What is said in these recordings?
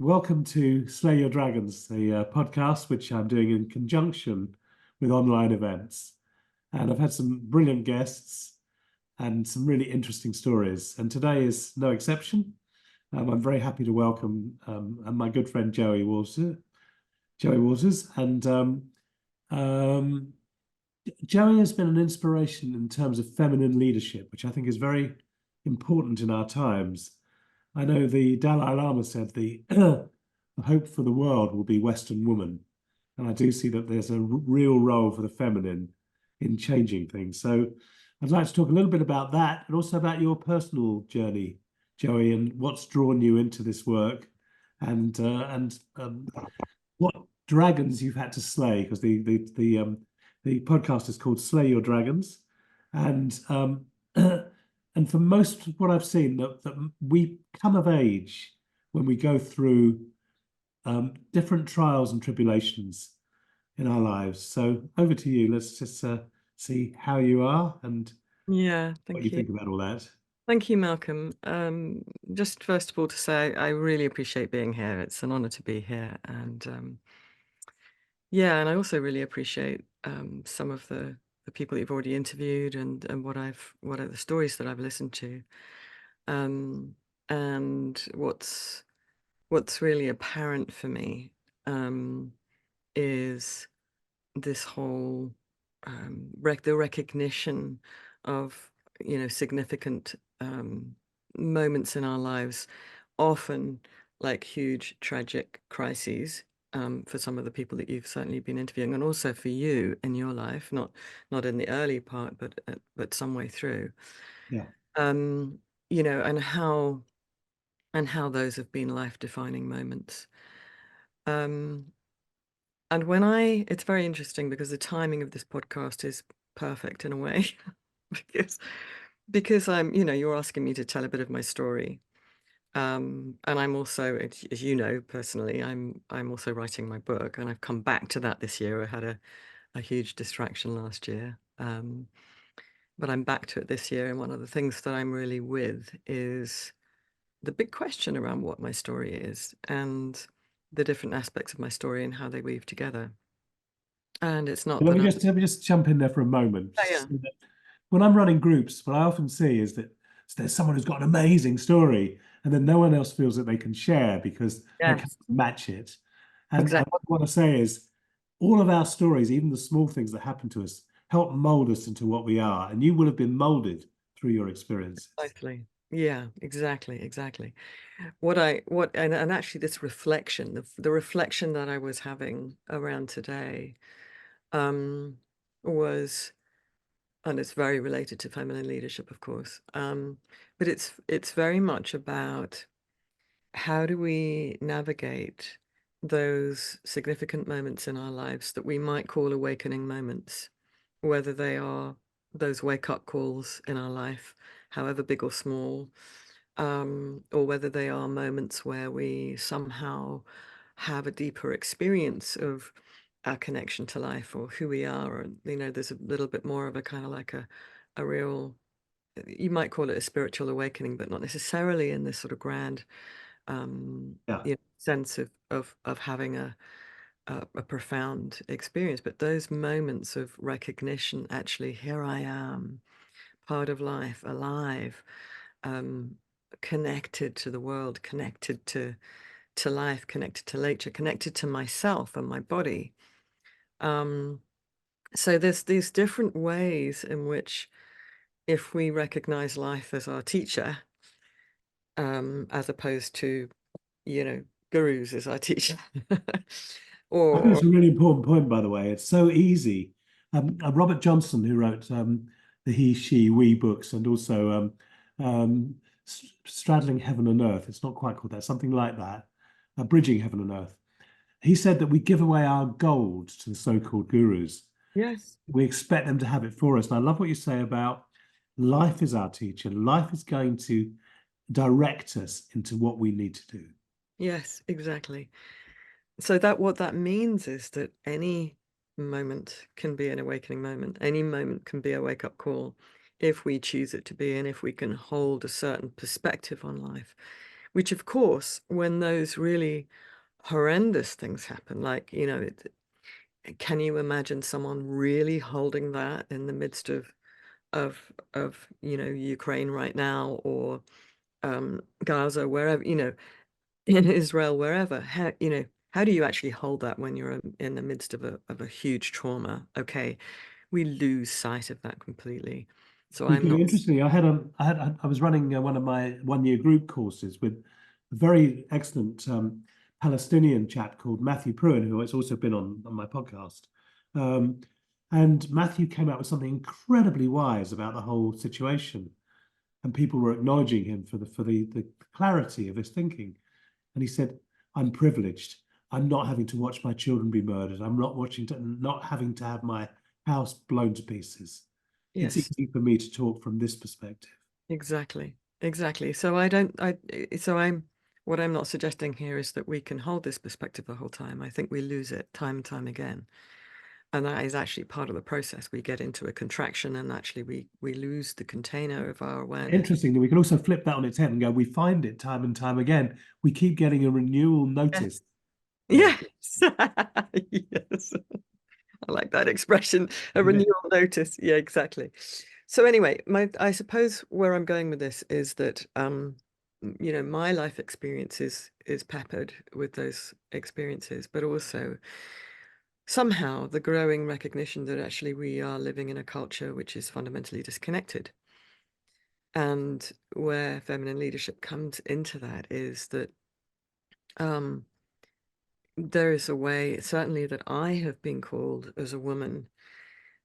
Welcome to Slay Your Dragons, the podcast which I'm doing in conjunction with online events. And I've had some brilliant guests and some really interesting stories. And today is no exception. I'm very happy to welcome my good friend Joey Walters. And Joey has been an inspiration in terms of feminine leadership, which I think is very important in our times. I know the Dalai Lama said the the hope for the world will be Western woman. And I do see that there's a real role for the feminine in changing things. So I'd like to talk a little bit about that and also about your personal journey, Joey, and what's drawn you into this work and what dragons you've had to slay, because the podcast is called Slay Your Dragons. And and for most of what I've seen, that we come of age when we go through different trials and tribulations in our lives. So over to you. Let's just see how you are and Yeah, what you thank you. think about all that. Thank you, Malcolm. Just first of all to say I really appreciate being here. It's an honor to be here. And yeah, and I also really appreciate some of the people that you've already interviewed and what are the stories that I've listened to. Um, and what's really apparent for me um, is this whole the recognition of significant moments in our lives, often like huge tragic crises, for some of the people that you've certainly been interviewing, and also for you in your life, not in the early part, but some way through. Yeah. um you know and how those have been life defining moments. um And it's very interesting because the timing of this podcast is perfect in a way, because you're asking me to tell a bit of my story. And I'm also, as you know, personally, I'm also writing my book, and I've come back to that this year. I had a huge distraction last year. But I'm back to it this year, and one of the things that I'm really with is the big question around what my story is and the different aspects of my story and how they weave together. And it's not Let that me I'm. just let me just jump in there for a moment. Oh, yeah. So that when I'm running groups, what I often see is that there's someone who's got an amazing story, and then no one else feels that they can share because they can't Yes, match it. And exactly. what I want to say is, all of our stories, even the small things that happen to us, help mold us into what we are. And you will have been molded through your experiences. Precisely. Yeah, exactly, exactly. And actually this reflection, the reflection that I was having around today, um, was, and it's very related to feminine leadership, of course. But it's very much about how do we navigate those significant moments in our lives that we might call awakening moments, whether they are those wake up calls in our life, however big or small, or whether they are moments where we somehow have a deeper experience of our connection to life or who we are, or there's a little bit more of a kind of like a real, you might call it a spiritual awakening, but not necessarily in this sort of grand Yeah. sense of having a profound experience. But those moments of recognition, actually, here I am, part of life, alive, um, connected to the world, connected to life, connected to nature, connected to myself and my body. Um, so there's these different ways in which, if we recognize life as our teacher, as opposed to, you know, gurus as our teacher, I think or it's a really important point, by the way. It's so easy. Robert Johnson, who wrote the He, She, We books, and also Straddling Heaven and Earth. It's not quite called that, something like that. Bridging Heaven and Earth. He said that we give away our gold to the so-called gurus. yes, We expect them to have it for us. And I love what you say about life is our teacher. Life is going to direct us into what we need to do. yes, exactly. So that what that means is that any moment can be an awakening moment. Any moment can be a wake-up call if we choose it to be, and if we can hold a certain perspective on life. which of course, when those really horrendous things happen, like, you know, can you imagine someone really holding that in the midst of you know, Ukraine right now, or Gaza, wherever, you know, in Israel, wherever? How, you know, how do you actually hold that when you're in the midst of a huge trauma? Okay, we lose sight of that completely. So I'm not. Interestingly, I was running one of my 1 year group courses with a very excellent Palestinian chap called Matthew Pruin, who has also been on my podcast. Um, and Matthew came out with something incredibly wise about the whole situation, and people were acknowledging him for the clarity of his thinking. And he said, "I'm privileged. I'm not having to watch my children be murdered. I'm not having to have my house blown to pieces. It's Yes, easy for me to talk from this perspective." exactly, exactly. So I don't. So what I'm not suggesting here is that we can hold this perspective the whole time. I think we lose it time and time again. And that is actually part of the process. We get into a contraction, and actually we lose the container of our awareness. Interestingly, we can also flip that on its head and go, we find it time and time again. We keep getting a renewal notice. Yeah. Yes. Yes. I like that expression, a Yeah. renewal notice. Yeah, exactly. So anyway, I suppose where I'm going with this is that you know, my life experience is peppered with those experiences, but also somehow the growing recognition that actually we are living in a culture which is fundamentally disconnected. And where feminine leadership comes into that is that um, there is a way, certainly that I have been called as a woman,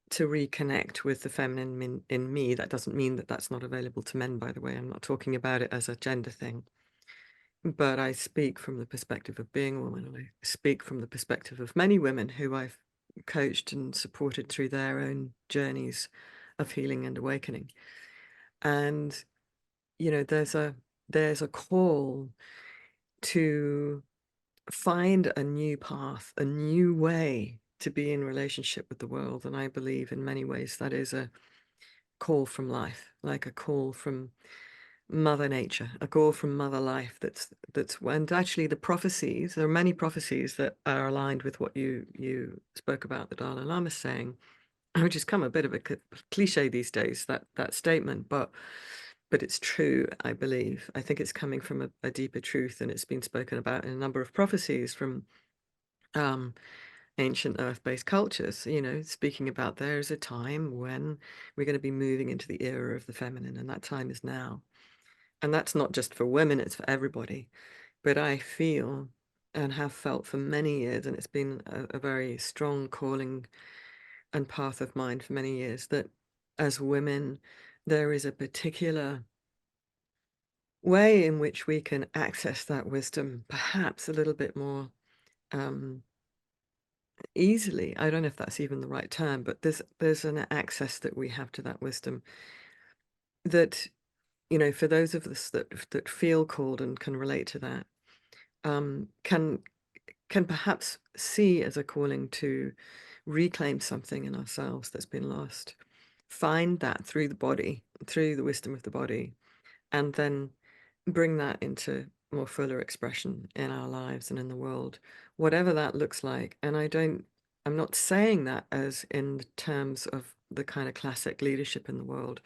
to reconnect with the feminine in me. That doesn't mean that that's not available to men, by the way. I'm not talking about it as a gender thing, but I speak from the perspective of being a woman, and I speak from the perspective of many women who I've coached and supported through their own journeys of healing and awakening. And you know, there's a call to find a new path, a new way to be in relationship with the world. And I believe in many ways that is a call from life, like a call from Mother Nature, a call from Mother Life. That's and actually the prophecies. There are many prophecies that are aligned with what you spoke about. The Dalai Lama saying, which has come a bit of a cliche these days. That statement, but it's true. I believe. I think it's coming from a deeper truth, and it's been spoken about in a number of prophecies from um, ancient earth-based cultures, you know, speaking about there is a time when we're going to be moving into the era of the feminine, and that time is now. And that's not just for women, it's for everybody. But I feel and have felt for many years, and it's been a very strong calling and path of mine for many years, that as women, there is a particular way in which we can access that wisdom, perhaps a little bit more um, easily. I don't know if that's even the right term, but there's an access that we have to that wisdom that, you know, for those of us that feel called and can relate to that, can perhaps see as a calling to reclaim something in ourselves that's been lost, find that through the body, through the wisdom of the body, and then bring that into more fuller expression in our lives and in the world, whatever that looks like. And I'm not saying that as in terms of the kind of classic leadership in the world,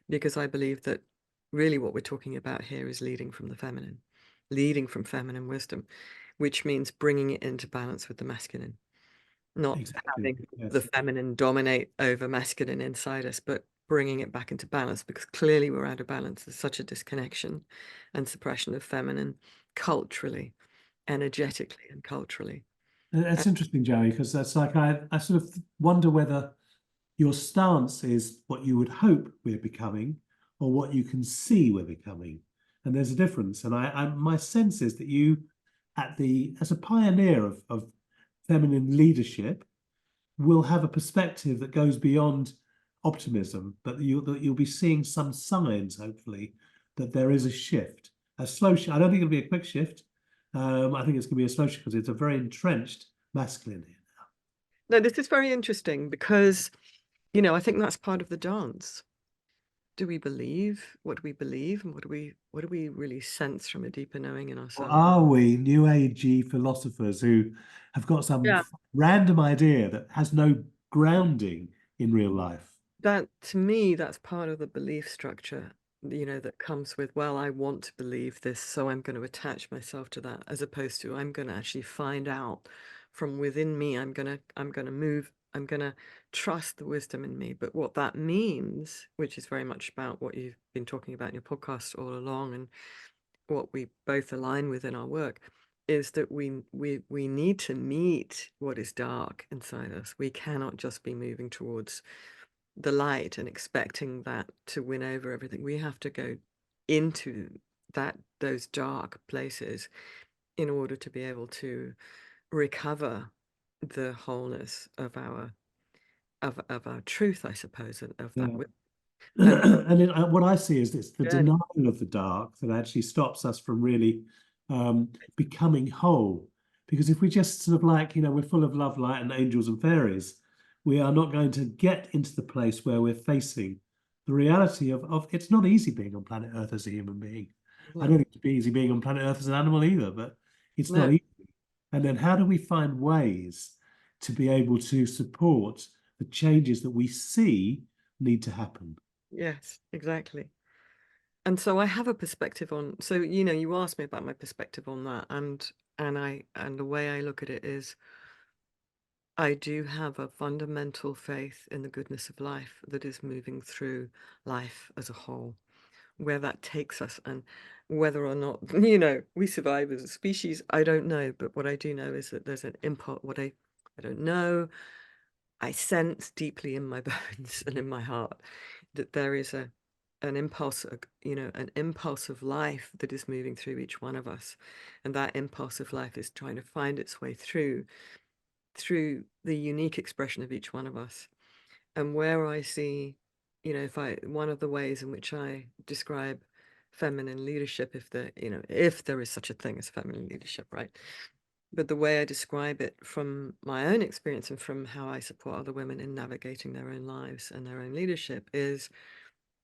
because I believe that really what we're talking about here is leading from the feminine, leading from feminine wisdom, which means bringing it into balance with the masculine, not Exactly. having the Yes. feminine dominate over masculine inside us, but bringing it back into balance, because clearly we're out of balance. There's such a disconnection and suppression of feminine culturally, energetically, and culturally. And Uh, it's interesting, Joey, because that's like I sort of wonder whether your stance is what you would hope we're becoming or what you can see we're becoming. And there's a difference. And my sense is that you, as a pioneer of feminine leadership, will have a perspective that goes beyond optimism, but that you'll be seeing some signs, hopefully, that there is a shift, a slow shift. I don't think it'll be a quick shift. I think it's going to be a slow shift because it's a very entrenched masculine here. no, this is very interesting because, you know, I think that's part of the dance. do we believe? What do we believe? And what do we really sense from a deeper knowing in Or ourselves? are we New Agey philosophers who have got some Yeah. random idea that has no grounding in real life? That, to me, that's part of the belief structure, that comes with, well, I want to believe this, so I'm going to attach myself to that, as opposed to I'm going to actually find out from within me. I'm going to trust the wisdom in me. But what that means, which is very much about what you've been talking about in your podcast all along, and what we both align with in our work, is that we need to meet what is dark inside us. We cannot just be moving towards the light and expecting that to win over everything. We have to go into those dark places in order to be able to recover the wholeness of our truth, I suppose, and of that. Yeah. And What I see is it's the journey. denial of the dark that actually stops us from really becoming whole. Because if we just sort of like, we're full of love, light, and angels and fairies, we are not going to get into the place where we're facing the reality of it's not easy being on planet Earth as a human being. I don't No, think it's easy being on planet Earth as an animal either, but it's not no, easy. And then how do we find ways to be able to support the changes that we see need to happen? yes, exactly. And so I have a perspective on, so you asked me about my perspective on that, and the way I look at it is, I do have a fundamental faith in the goodness of life that is moving through life as a whole, where that takes us, and whether or not, we survive as a species, I don't know. But what I do know is that there's an impulse. I don't know, I sense deeply in my bones and in my heart that there is an impulse, an impulse of life that is moving through each one of us, and that impulse of life is trying to find its way through the unique expression of each one of us. And where I see, if I one of the ways in which I describe feminine leadership, if there is such a thing as feminine leadership, right? But the way I describe it from my own experience and from how I support other women in navigating their own lives and their own leadership is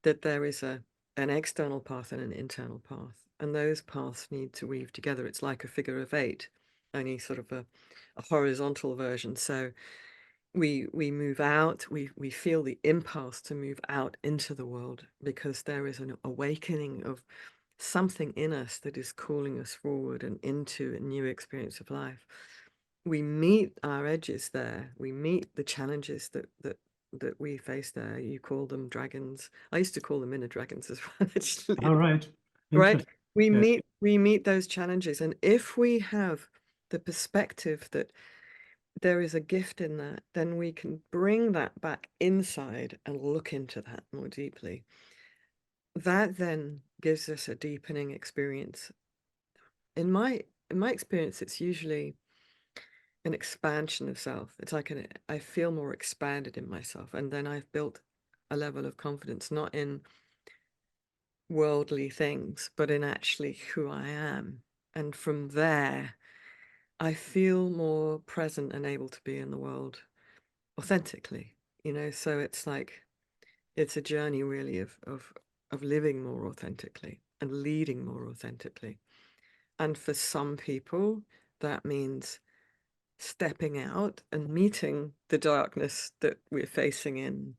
that there is an external path and an internal path, and those paths need to weave together. It's like a figure of eight, only sort of a horizontal version. So we move out, we feel the impulse to move out into the world because there is an awakening of something in us that is calling us forward and into a new experience of life. We meet our edges there. We meet the challenges that we face there. You call them dragons. I used to call them inner dragons as well, All actually. right. Right? Interesting. We Yeah. meet we meet those challenges, and if we have the perspective that there is a gift in that, then we can bring that back inside and look into that more deeply. That then gives us a deepening experience. In my experience, it's usually an expansion of self. It's like I feel more expanded in myself, and then I've built a level of confidence, not in worldly things, but in actually who I am. And from there, I feel more present and able to be in the world authentically. So it's a journey really of living more authentically and leading more authentically. And for some people, that means stepping out and meeting the darkness that we're facing in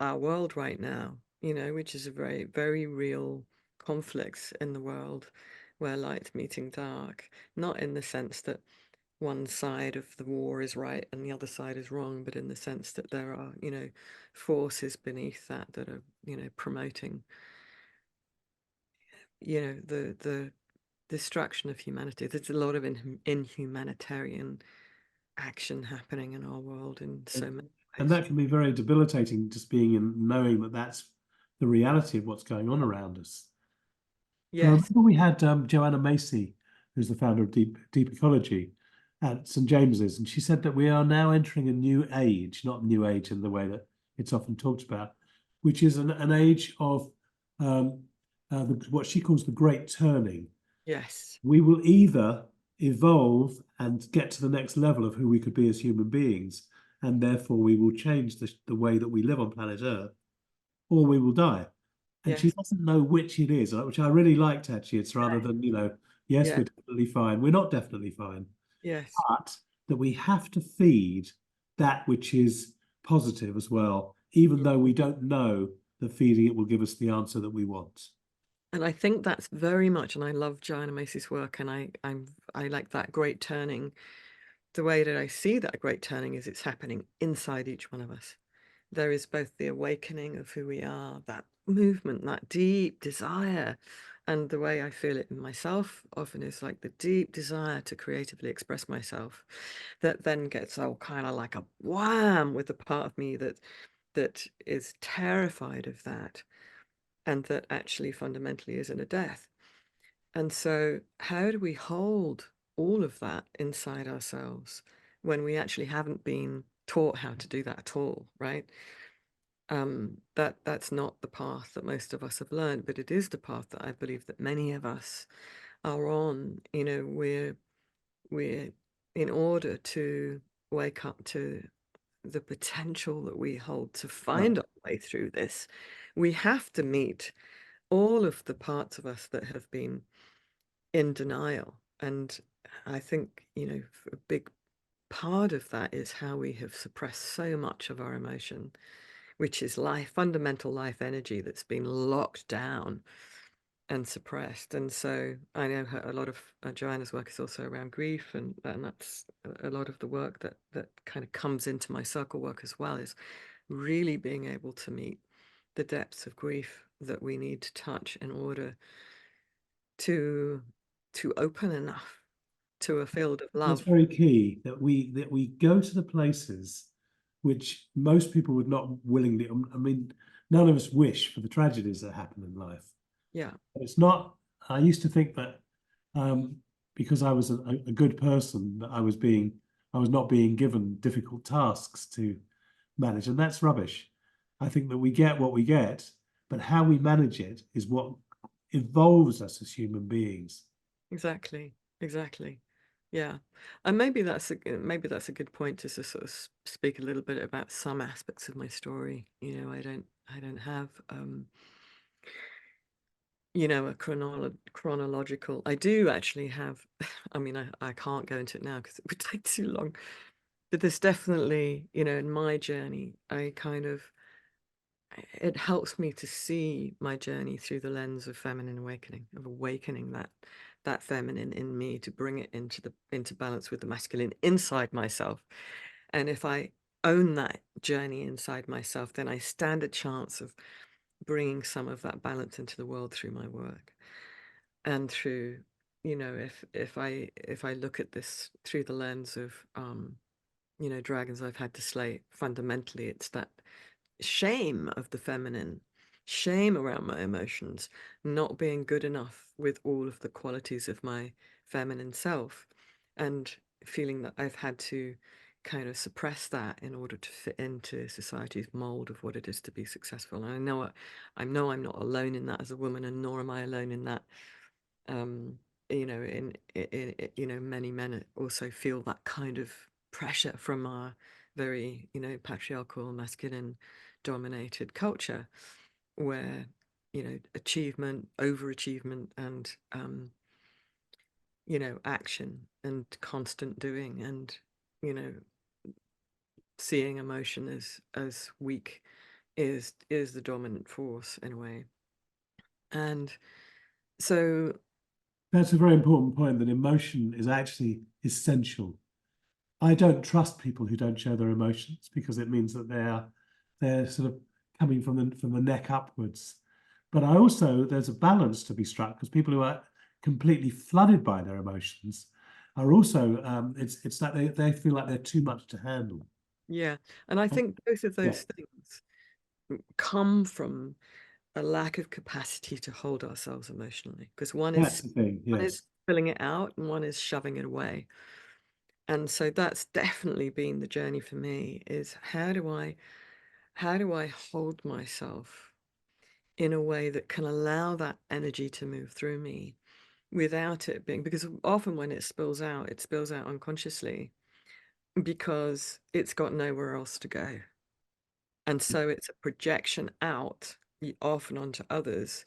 our world right now, which is a very, very real conflicts in the world where light's meeting dark, not in the sense that one side of the war is right and the other side is wrong, but in the sense that there are, forces beneath that are, promoting, the destruction of humanity. There's a lot of inhumanitarian action happening in our world in And, so many and ways. that can be very debilitating, just being in knowing that that's the reality of what's going on around us. And I Yes, remember we had Joanna Macy, who's the founder of Deep Ecology, at St James's, and she said that we are now entering a new age, not new age in the way that it's often talked about, which is an age of um, what she calls the Great Turning. yes, We will either evolve and get to the next level of who we could be as human beings, and therefore we will change the way that we live on planet Earth, or we will die. And she Yes. doesn't know which it is, which I really liked actually. It's rather than, yes, Yeah. we're definitely fine. We're not definitely fine, Yes. but that we have to feed that which is positive as well, even though we don't know that feeding it will give us the answer that we want. And I think that's very much, and I love Joanna Macy's work, and I like that great turning. The way that I see that great turning is it's happening inside each one of us. There is both the awakening of who we are, that movement, that deep desire, and the way I feel it in myself often is like the deep desire to creatively express myself, that then gets all kind of like a wham with the part of me that is terrified of that, and that actually fundamentally is in a death. And so, how do we hold all of that inside ourselves when we actually haven't been taught how to do that at all, right? That's not the path that most of us have learned, but it is the path that I believe that many of us are on. We're in order to wake up to the potential that we hold to Yeah. find our way through this, we have to meet all of the parts of us that have been in denial. And I think, a big part of that is how we have suppressed so much of our emotion, which is life, fundamental life energy that's been locked down and suppressed. And so I know a lot of Joanna's work is also around grief, and that's a lot of the work that kind of comes into my circle work as well, is really being able to meet the depths of grief that we need to touch in order to open enough to a field of That's love. very key that we go to the places which most people would not willingly. I mean, none of us wish for the tragedies that happen in life. Yeah, It's not. I used to think that um, because I was a good person, that I was not being given difficult tasks to manage, and that's rubbish. I think that we get what we get, but how we manage it is what evolves us as human beings. exactly, exactly. Yeah, and maybe that's a good point to sort of speak a little bit about some aspects of my story. I don't have a chronological. I do actually have. I mean, I can't go into it now because it would take too long. But there's definitely, in my journey, it helps me to see my journey through the lens of feminine awakening, of awakening that feminine in me, to bring it into balance with the masculine inside myself. And if I own that journey inside myself, then I stand a chance of bringing some of that balance into the world through my work, and through, if I look at this through the lens of dragons I've had to slay. Fundamentally, it's that shame of the feminine, shame around my emotions, not being good enough with all of the qualities of my feminine self, and feeling that I've had to kind of suppress that in order to fit into society's mold of what it is to be successful. And I know I'm not alone in that as a woman, and nor am I alone in that. Um, many men also feel that kind of pressure from our very, patriarchal, masculine dominated culture, where, achievement, overachievement, and, action and constant doing, and, you know, seeing emotion as weak is the dominant force in a way. And so, That's a very important point that emotion is actually essential. I don't trust people who don't show their emotions because it means that they're sort of coming from the neck upwards. But I also there's a balance to be struck because people who are completely flooded by their emotions are also it's that they feel like they're too much to handle. yeah, and I think both of Yeah, those things come from a lack of capacity to hold ourselves emotionally, because that's the thing. one is Yes. filling it out and one is shoving it away. And so that's definitely been the journey for me, is how do I hold myself in a way that can allow that energy to move through me without it being, because often when it spills out unconsciously because it's got nowhere else to go. And so it's a projection out off and onto others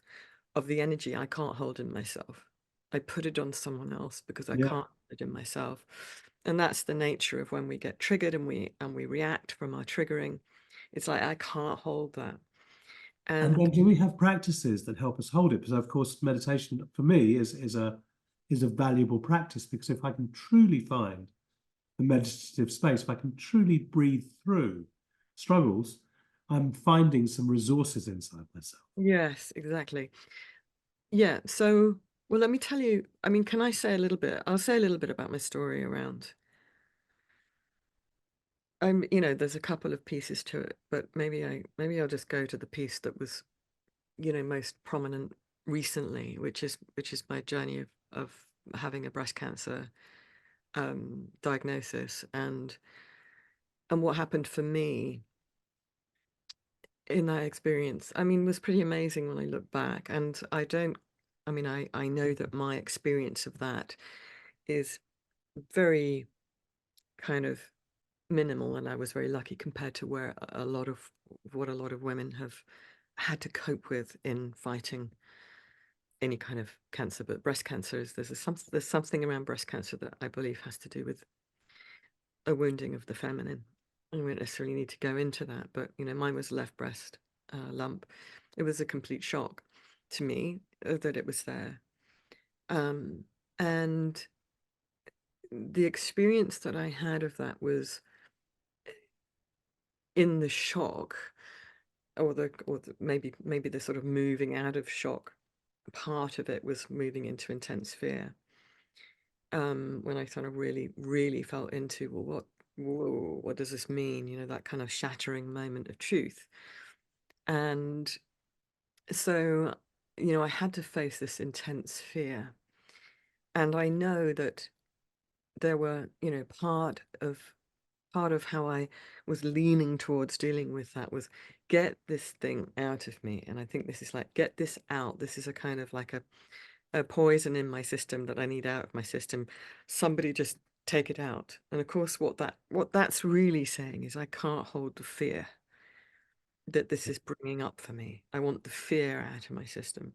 of the energy I can't hold in myself. I put it on someone else because I Yeah. can't hold it in myself. And that's the nature of when we get triggered and we react from our triggering. It's like I can't hold that. And And then do we have practices that help us hold it? Because of course, meditation for me is a valuable practice, because if I can truly find the meditative space, if I can truly breathe through struggles, I'm finding some resources inside myself. yes, exactly. Yeah. So, well, let me tell you, I mean, can I say a little bit? I'll say a little bit about my story around. There's a couple of pieces to it, but maybe I'll just go to the piece that was, most prominent recently, which is my journey of having a breast cancer diagnosis, and what happened for me in that experience. I mean, was pretty amazing when I look back, and I know that my experience of that is very kind of minimal, and I was very lucky compared to where a lot of what a lot of women have had to cope with in fighting any kind of cancer. But breast cancer is there's something around breast cancer that I believe has to do with a wounding of the feminine. I don't necessarily need to go into that, but mine was a left breast lump. It was a complete shock to me that it was there, um, and the experience that I had of that was in the shock, maybe the sort of moving out of shock part of it was moving into intense fear. When I sort of really, really felt into, well, what does this mean? That kind of shattering moment of truth. And so, I had to face this intense fear. And I know that there were, part of how I was leaning towards dealing with that was get this thing out of me. And I think this is like, get this out. This is a kind of like a poison in my system that I need out of my system. Somebody just take it out. And of course, what that's really saying is I can't hold the fear that this is bringing up for me. I want the fear out of my system.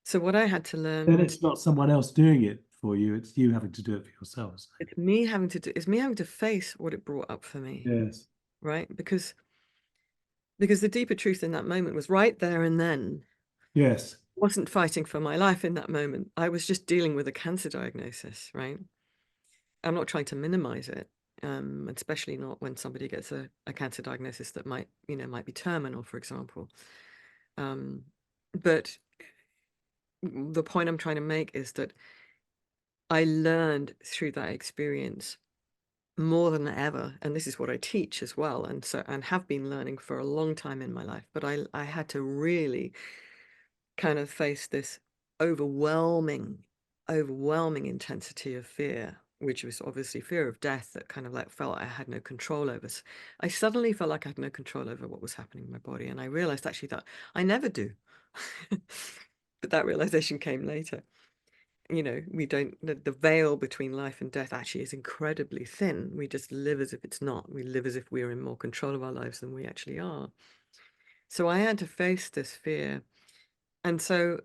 So what I had to Then learn, it's not someone else doing it for you, it's you having to do it for yourselves. it's me having to face what it brought up for me, Yes. right? Because the deeper truth in that moment was right there and then. Yes. I wasn't fighting for my life in that moment. I was just dealing with a cancer diagnosis, right? I'm not trying to minimize it, especially not when somebody gets a cancer diagnosis that might be terminal, for example. Um, but the point I'm trying to make is that I learned through that experience more than ever, and this is what I teach as well, and have been learning for a long time in my life. But I had to really kind of face this overwhelming, overwhelming intensity of fear, which was obviously fear of death that kind of like felt I had no control over. I suddenly felt like I had no control over what was happening in my body. And I realized actually that I never do. But that realization came later. We don't, the veil between life and death actually is incredibly thin. We just live as if it's not. We live as if we're in more control of our lives than we actually are. So I had to face this fear. And so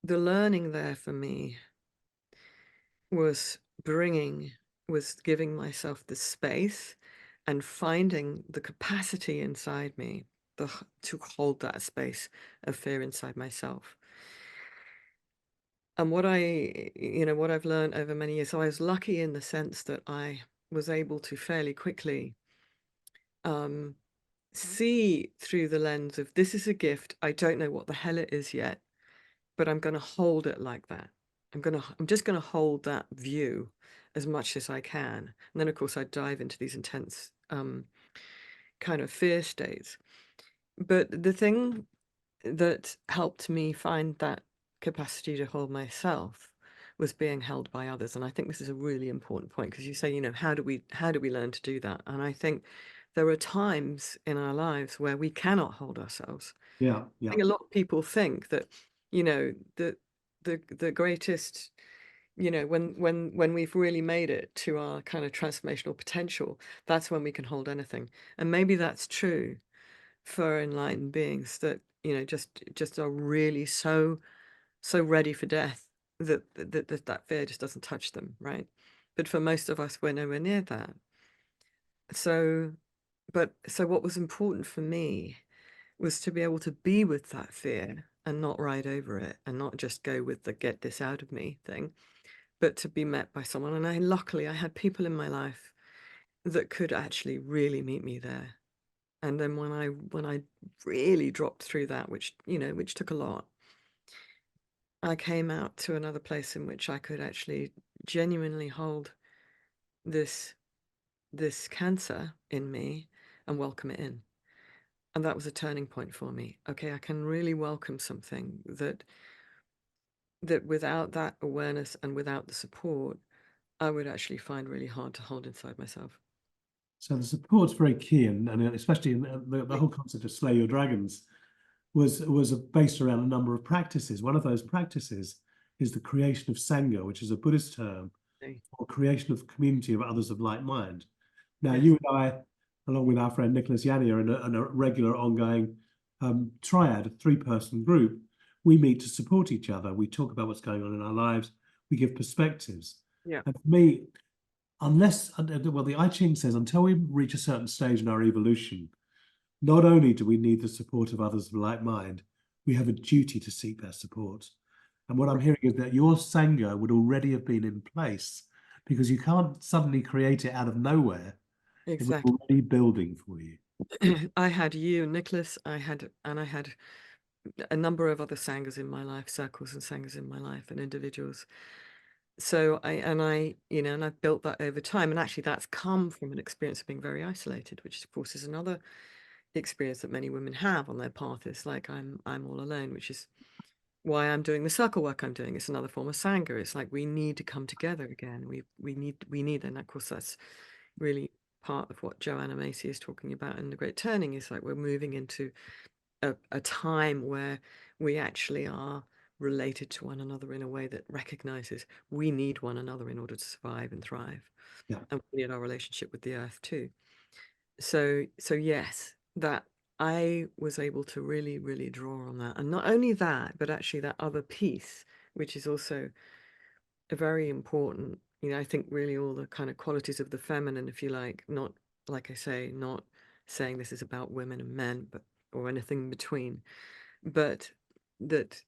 the learning there for me was giving myself the space and finding the capacity inside me to hold that space of fear inside myself. And what I've learned over many years, so I was lucky in the sense that I was able to fairly quickly um, see through the lens of this is a gift. I don't know what the hell it is yet, but I'm going to hold it like that. I'm just going to hold that view as much as I can. And then, of course, I dive into these intense kind of fear states. But the thing that helped me find that capacity to hold myself was being held by others. And I think this is a really important point because you say, how do we learn to do that? And I think there are times in our lives where we cannot hold ourselves. Yeah. I Yeah. think a lot of people think that, the greatest, when we've really made it to our kind of transformational potential, that's when we can hold anything. And maybe that's true for enlightened beings, that, just are really so ready for death that fear just doesn't touch them, right? But for most of us, we're nowhere near that. So, so what was important for me was to be able to be with that fear and not ride over it and not just go with the get this out of me thing, but to be met by someone. And luckily I had people in my life that could actually really meet me there. And then when I really dropped through that, which took a lot, I came out to another place in which I could actually genuinely hold this cancer in me and welcome it in. And that was a turning point for me. Okay, I can really welcome something that without that awareness and without the support, I would actually find really hard to hold inside myself. So the support's very key, and especially in the whole concept of slay your dragons was based around a number of practices. One of those practices is the creation of sangha, which is a Buddhist term Okay. for creation of community of others of like mind. Now, Yes. you and I, along with our friend Nicholas Yanni, are in a regular ongoing triad, a three-person group. We meet to support each other. We talk about what's going on in our lives. We give perspectives. Yeah. And for me, well, the I Ching says, until we reach a certain stage in our evolution, not only do we need the support of others of like mind, we have a duty to seek their support. And what I'm hearing is that your Sangha would already have been in place because you can't suddenly create it out of nowhere. It was Exactly. already building for you. I had you, Nicholas. I had a number of other sanghas in my life, circles and sanghas in my life, and individuals. So and I've built that over time. And actually, that's come from an experience of being very isolated, which of course is another experience that many women have on their path. It's like I'm all alone, which is why I'm doing the circle work I'm doing. It's another form of sangha. It's like we need to come together again. We need, and of course that's really part of what Joanna Macy is talking about in The Great Turning. Is like we're moving into a time where we actually are related to one another in a way that recognizes we need one another in order to survive and thrive. Yeah. And we need our relationship with the earth too. So yes, that I was able to really, really draw on that. And not only that, but actually that other piece, which is also a very important, I think really all the kind of qualities of the feminine, if you like, not like I say, not saying this is about women and men, but or anything in between, but that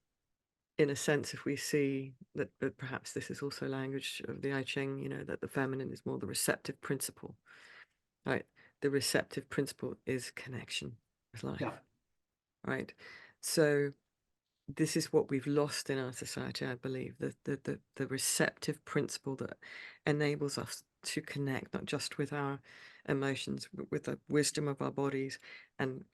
in a sense, if we see that, but perhaps this is also language of the I Ching, that the feminine is more the receptive principle, right? The receptive principle is connection with Yeah. life, right? So this is what we've lost in our society, I believe, the receptive principle that enables us to connect not just with our emotions, but with the wisdom of our bodies and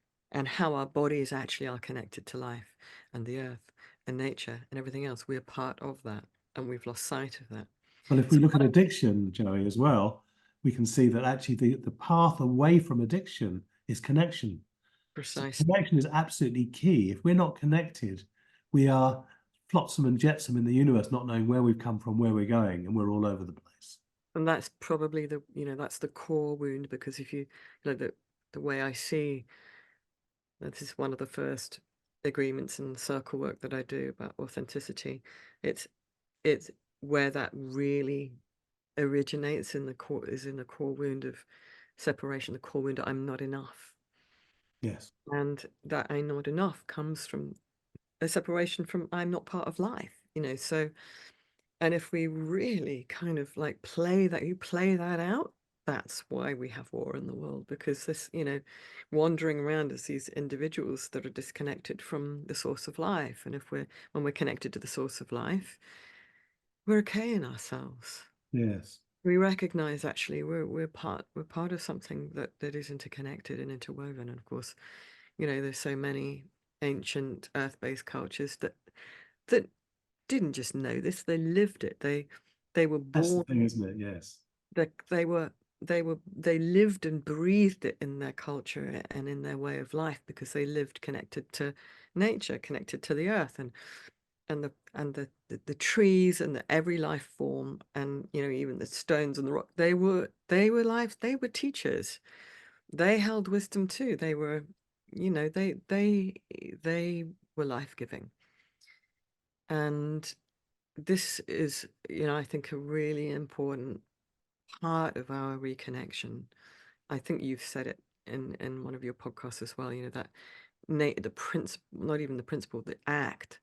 how our bodies actually are connected to life and the earth and nature and everything else. We're part of that, and we've lost sight of that. Well, if we So look at addiction, Joey, as well, we can see that actually the path away from addiction is connection. So precise. connection is absolutely key. If we're not connected, we are flotsam and jetsam in the universe, not knowing where we've come from, where we're going, and we're all over the place. And that's probably that's the core wound, because if the way I see, this is one of the first agreements and circle work that I do about authenticity. It's where that really originates in the core, is in the core wound of separation, the core wound of I'm not enough. Yes. And that I'm not enough comes from a separation from I'm not part of life. So, and if we really kind of like you play that out, that's why we have war in the world, because wandering around as these individuals that are disconnected from the source of life. And when we're connected to the source of life, we're okay in ourselves. Yes. We recognize actually we're part of something that is interconnected and interwoven. And of course, there's so many ancient earth-based cultures that didn't just know this, they lived it. They were That's the born, thing, isn't it? Yes. they lived and breathed it in their culture and in their way of life, because they lived connected to nature, connected to the earth, and the trees and the every life form, and even the stones and the rock. They were teachers. They held wisdom too. They were you know, they were life-giving. And this is, you know, I think a really important part of our reconnection. I think you've said it in one of your podcasts as well, you know, that the principle, not even the principle, the act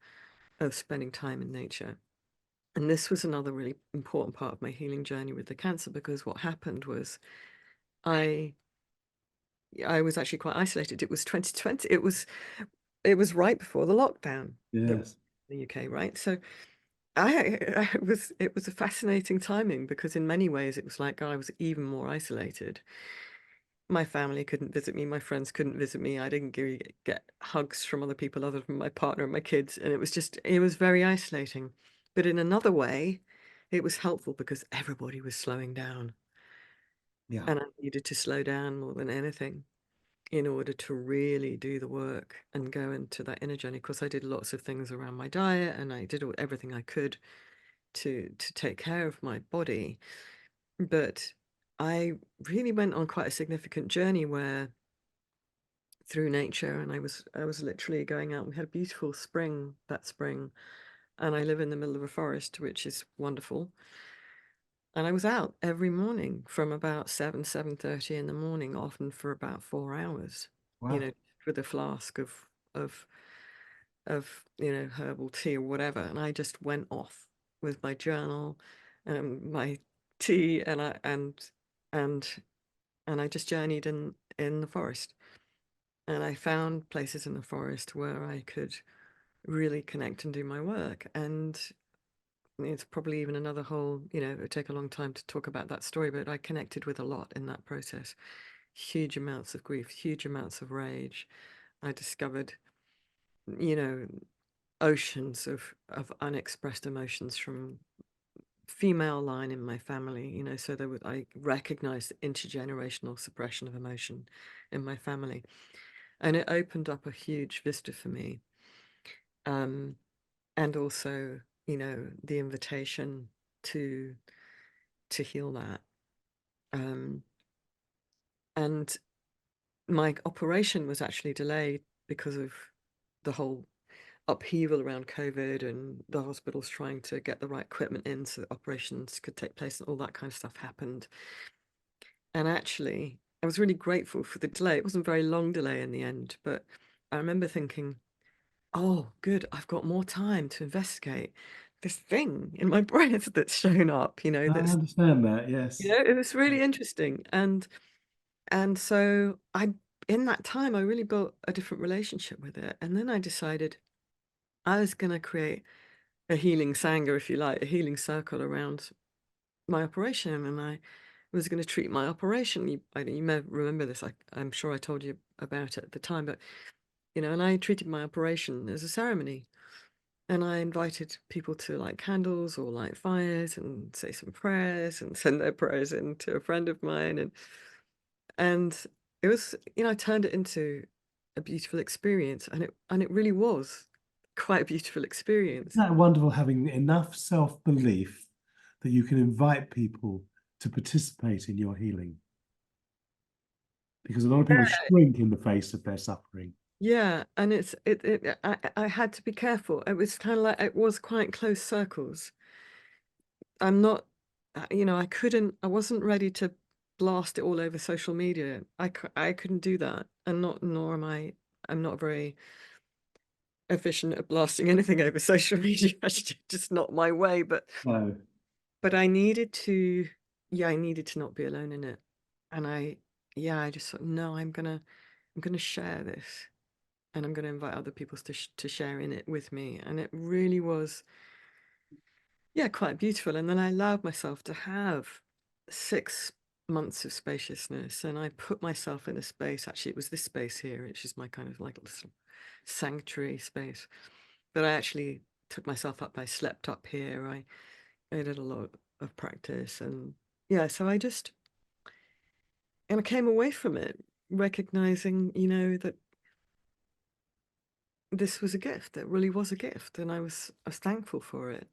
of spending time in nature. And this was another really important part of my healing journey with the cancer, because what happened was I I was actually quite isolated. It was 2020. It was right before the lockdown that was Yes. in the UK, right? So it was a fascinating timing, because in many ways it was like I was even more isolated. My family couldn't visit me, my friends couldn't visit me. I didn't get hugs from other people other than my partner and my kids, and it was very isolating. But in another way, it was helpful because everybody was slowing down, Yeah. and I needed to slow down more than anything in order to really do the work and go into that inner journey. Of course, I did lots of things around my diet, and I did everything I could to take care of my body. But I really went on quite a significant journey where through nature, and I was literally going out. We had a beautiful spring that spring, and I live in the middle of a forest, which is wonderful. And I was out every morning from about 7:30 in the morning, often for about 4 hours, you Wow. know, with a flask of you know, herbal tea or whatever. And I just went off with my journal and my tea, and and I just journeyed in the forest. And I found places in the forest where I could really connect and do my work. And it's probably even another whole, you know, it would take a long time to talk about that story, but I connected with a lot in that process. Huge amounts of grief, huge amounts of rage. I discovered, you know, oceans of unexpressed emotions from female line in my family, you know, so I recognized the intergenerational suppression of emotion in my family. And it opened up a huge vista for me. Um, and also, you know, the invitation to to heal that. Um, and my operation was actually delayed because of the whole upheaval around COVID and the hospitals trying to get the right equipment in so that operations could take place, and all that kind of stuff happened. And actually, I was really grateful for the delay. It wasn't a very long delay in the end, but I remember thinking, oh, good, I've got more time to investigate this thing in my breath that's shown up, you know, I understand that. Yes. it was really interesting. And so in that time, I really built a different relationship with it. And then I decided I was going to create a healing sangha, if you like, a healing circle around my operation. And I was going to treat my operation. You may remember this. I'm sure I told you about it at the time, but, you know, and I treated my operation as a ceremony. And I invited people to light candles or light fires and say some prayers and send their prayers in to a friend of mine. And it was, you know, I turned it into a beautiful experience, and it really was quite a beautiful experience. Isn't that wonderful having enough self-belief that you can invite people to participate in your healing? Because a lot of people shrink in the face of their suffering. Yeah, and I had to be careful. It was kind of like it was quite close circles. I'm not, you know, I wasn't ready to blast it all over social media. I couldn't do that, and nor am I. I'm not very efficient at blasting anything over social media. That's just not my way. No. But I needed to, yeah, I needed to not be alone in it. And yeah, I just thought, no, I'm gonna share this, and I'm gonna invite other people to share in it with me. And it really was, yeah, quite beautiful. And then I allowed myself to have 6 months of spaciousness, and I put myself in a space. Actually, it was this space here, which is my kind of like little sanctuary space. But I actually took myself up. I slept up here. I did a lot of practice, and yeah, so I came away from it recognizing, you know, that this was a gift. It really was a gift, and I was thankful for it.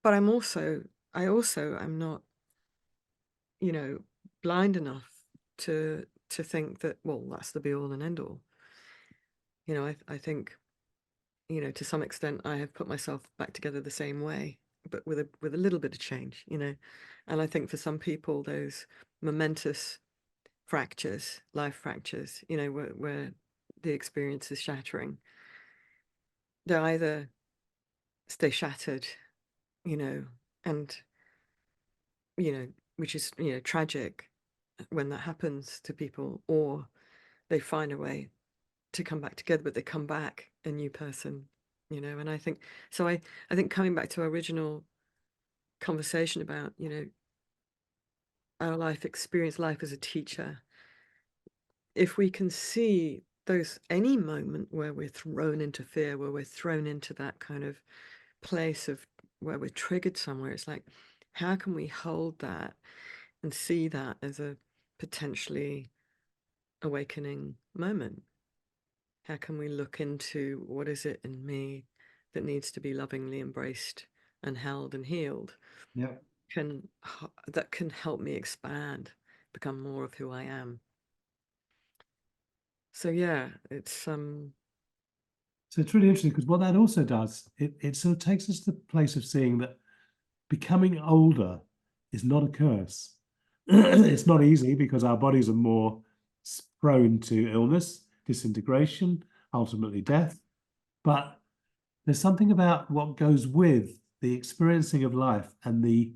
But I also am not, you know, blind enough to to think that, well, that's the be all and end all. You know, I think, you know, to some extent I have put myself back together the same way, but with a little bit of change, you know. And I think for some people those momentous fractures, life fractures, you know, where the experience is shattering, they either stay shattered, you know, and, you know, which is, you know, tragic when that happens to people, or they find a way to come back together, but they come back a new person, you know. And I think so. I think coming back to our original conversation about, you know, our life experience, life as a teacher, if we can see those any moment where we're thrown into fear, where we're thrown into that kind of place of where we're triggered somewhere, it's like, how can we hold that and see that as a potentially awakening moment? How can we look into what is it in me that needs to be lovingly embraced and held and healed? Yeah. That can help me expand, become more of who I am. So yeah, it's So it's really interesting because what that also does, it sort of takes us to the place of seeing that becoming older is not a curse. It's not easy because our bodies are more prone to illness, disintegration, ultimately death. But there's something about what goes with the experiencing of life and the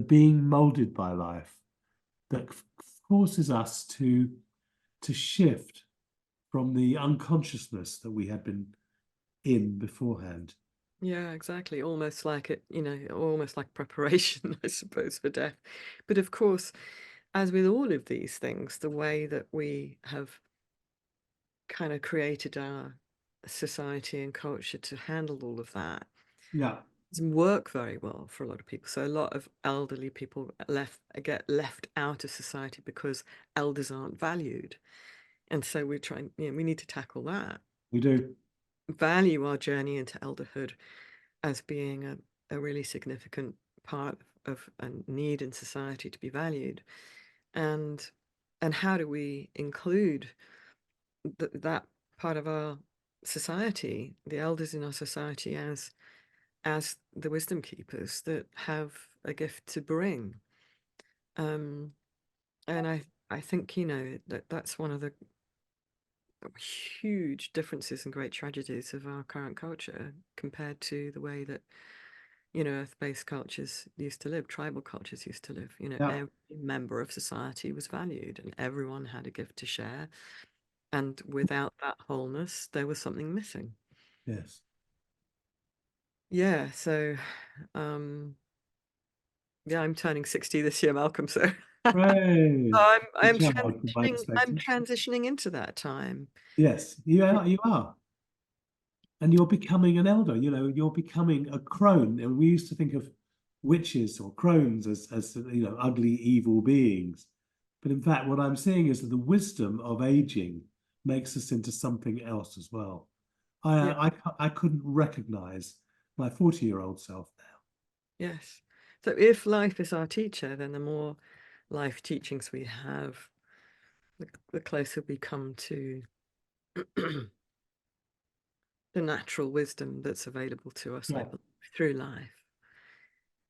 being molded by life that forces us to shift from the unconsciousness that we had been in beforehand. yeah, exactly. Almost like it, you know, almost like preparation, I suppose, for death. But of course, as with all of these things, the way that we have kind of created our society and culture to handle all of that Yeah, doesn't work very well for a lot of people. So a lot of elderly people get left out of society because elders aren't valued. And so we're trying, you know, we need to tackle that, we do. value our journey into elderhood as being a really significant part of a need in society to be valued. And how do we include that part of our society, the elders in our society, as the wisdom keepers that have a gift to bring? Um, and I think, you know, that's one of the huge differences and great tragedies of our current culture compared to the way that, you know, earth-based cultures used to live, tribal cultures used to live. You know, Yeah, every member of society was valued and everyone had a gift to share. And without that wholeness, there was something missing. yes. Yeah, so yeah, I'm turning 60 this year, Malcolm. So Right. I'm Good job, from my I'm perspective. transitioning into that time. Yes, you are. You are. And you're becoming an elder. You know, you're becoming a crone. And we used to think of witches or crones as you know, ugly, evil beings. But in fact, what I'm seeing is that the wisdom of aging makes us into something else as well. Yeah, I couldn't recognize my 40-year-old self now. yes. So if life is our teacher, then the more life teachings we have, the closer we come to the natural wisdom that's available to us, I Yeah, believe, through life.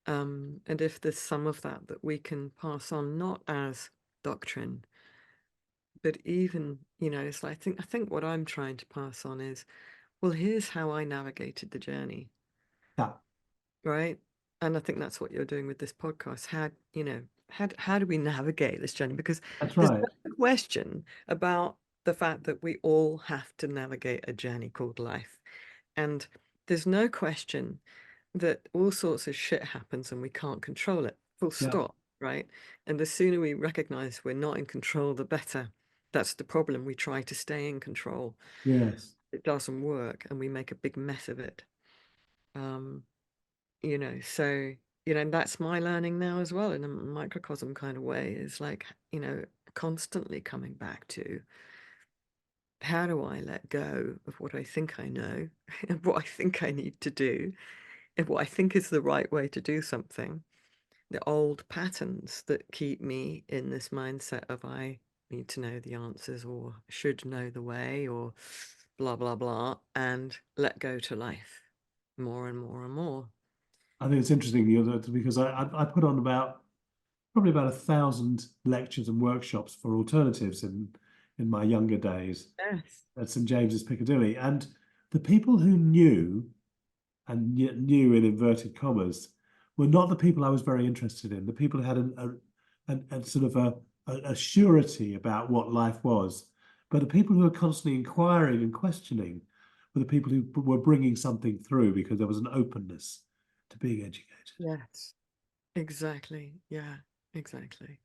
And if there's some of that that we can pass on, not as doctrine, but even, you know, it's like I think what I'm trying to pass on is, well, here's how I navigated the journey, yeah, right? And I think that's what you're doing with this podcast. How, you know, how do we navigate this journey? Because that's there's right. no question about the fact that we all have to navigate a journey called life. And there's no question that all sorts of shit happens and we can't control it. Full Yeah, stop, right? And the sooner we recognize we're not in control, the better. That's the problem. We try to stay in control. yes. It doesn't work, and we make a big mess of it. Um, you know, so you know, that's my learning now as well in a microcosm kind of way. Is like, you know, constantly coming back to how do I let go of what I think I know and what I think I need to do and what I think is the right way to do something, the old patterns that keep me in this mindset of need to know the answers or should know the way or blah, blah, blah, and let go to life more and more and more. I think it's interesting because I put on probably about 1,000 lectures and workshops for alternatives in my younger days Yes. at St James's Piccadilly, and the people who knew and knew in inverted commas were not the people I was very interested in. The people who had a sort of a surety about what life was, but the people who were constantly inquiring and questioning were the people who were bringing something through because there was an openness to being educated. Yes. Exactly. Yeah, exactly.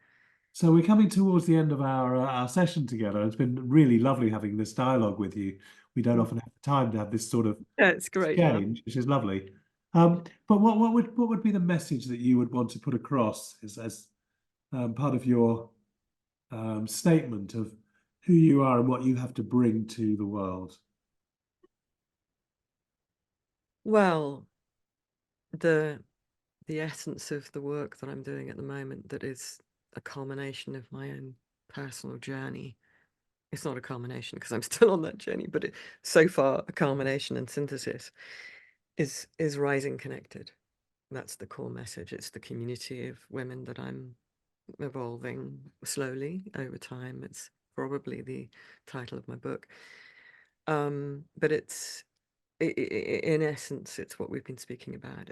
So we're coming towards the end of our session together. It's been really lovely having this dialogue with you. We don't often have the time to have this sort of Yeah, it's great, Mal. exchange, which is lovely. But what would be the message that you would want to put across as part of your statement of who you are and what you have to bring to the world? Well, the the essence of the work that I'm doing at the moment, that is a culmination of my own personal journey. It's not a culmination because I'm still on that journey, but so far a culmination and synthesis is rising connected. That's the core message. It's the community of women that I'm evolving slowly over time. It's probably the title of my book. But in essence, it's what we've been speaking about.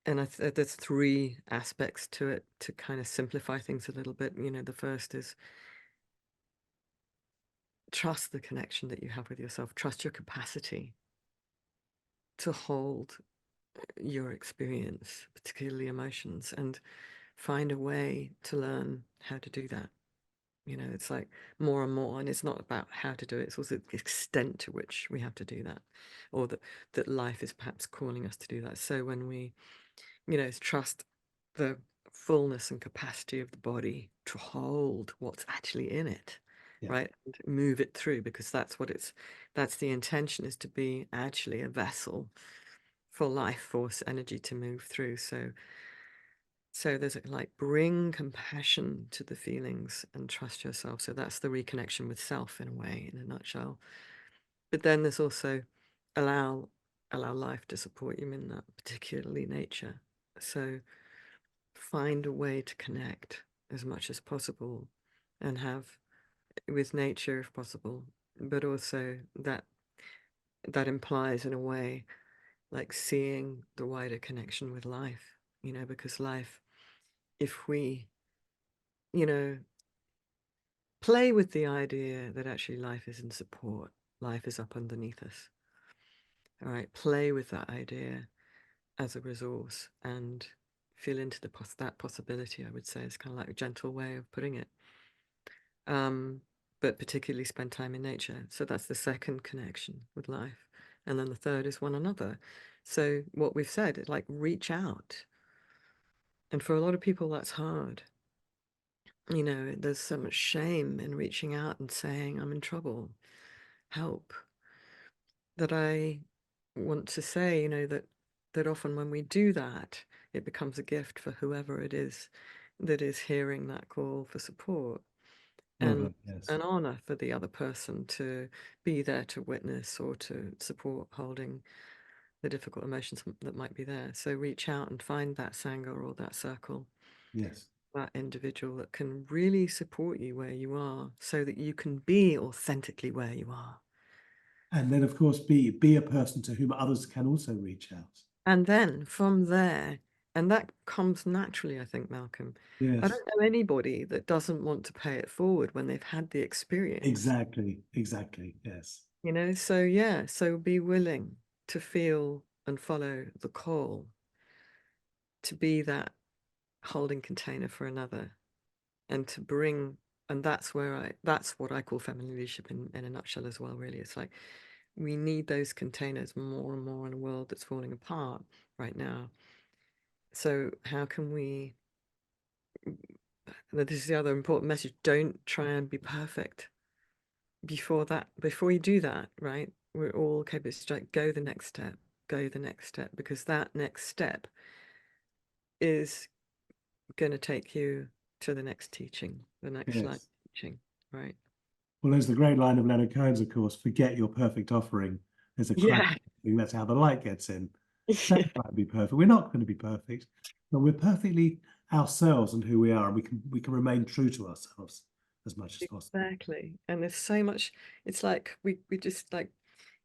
And there's three aspects to it to kind of simplify things a little bit. The first is trust the connection that you have with yourself, trust your capacity to hold your experience, particularly emotions, and find a way to learn how to do that. It's like more and more, and it's not about how to do it, it's also the extent to which we have to do that, or that life is perhaps calling us to do that. So when we, trust the fullness and capacity of the body to hold what's actually in it, Yeah. right? And move it through, because that's the intention, is to be actually a vessel for life force energy to move through. So there's like, bring compassion to the feelings and trust yourself. So that's the reconnection with self in a way, in a nutshell. But then there's also allow life to support you in that, particularly nature. So find a way to connect as much as possible and have with nature if possible. But also that implies, in a way, like seeing the wider connection with life, because life, if we, you know, play with the idea that actually life is in support, life is up underneath us. All right, play with that idea as a resource and feel into that possibility, I would say, is kind of like a gentle way of putting it. But particularly spend time in nature. So that's the second connection with life. And then the third is one another. So what we've said is like, reach out. And for a lot of people, that's hard. There's so much shame in reaching out and saying, I'm in trouble, help. That I want to say, that often when we do that, it becomes a gift for whoever it is that is hearing that call for support, and Yes. an honor for the other person to be there to witness or to support holding the difficult emotions that might be there. So reach out and find that sangha or that circle, Yes. that individual that can really support you where you are, so that you can be authentically where you are. And then, of course, be a person to whom others can also reach out. And then from there, and that comes naturally, I think, Malcolm. I Yes. don't know anybody that doesn't want to pay it forward when they've had the experience. Exactly. Exactly. Yes. So yeah, so be willing to feel and follow the call to be that holding container for another, and to bring, and that's what I call feminine leadership in a nutshell as well, really. It's like, we need those containers more and more in a world that's falling apart right now. So how can we, this is the other important message, don't try and be perfect before you do that, right? We're all capable. It's like, go the next step, because that next step is going to take you to the next teaching, the next Yes. teaching, right? Well, there's the great line of Leonard Cohen's, of course, forget your perfect offering. There's a crack. Yeah. That's how the light gets in. Don't try to be perfect. We're not going to be perfect, but we're perfectly ourselves and who we are, and we can remain true to ourselves as much as possible. Exactly. And there's so much, it's like we just like,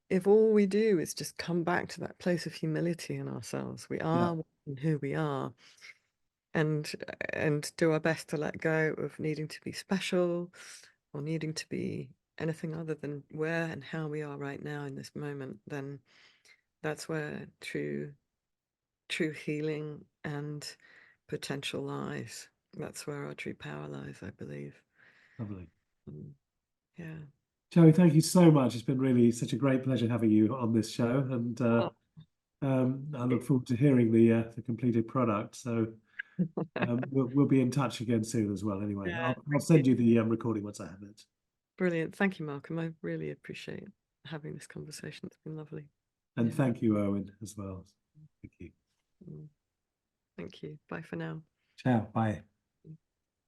if all we do is just come back to that place of humility in ourselves, we Yeah, are who we are, and do our best to let go of needing to be special or needing to be anything other than where and how we are right now in this moment, then that's where true healing and potential lies. That's where our true power lies, I believe. lovely. Yeah. Joey, thank you so much. It's been really such a great pleasure having you on this show, and Oh. I look forward to hearing the completed product. So we'll be in touch again soon as well. Anyway, Yeah, I'll send you the recording once I have it. brilliant. Thank you, Malcolm. I really appreciate having this conversation. It's been lovely. And Yeah. thank you, Owen, as well. Thank you. Mm. Thank you. Bye for now. Ciao. Bye.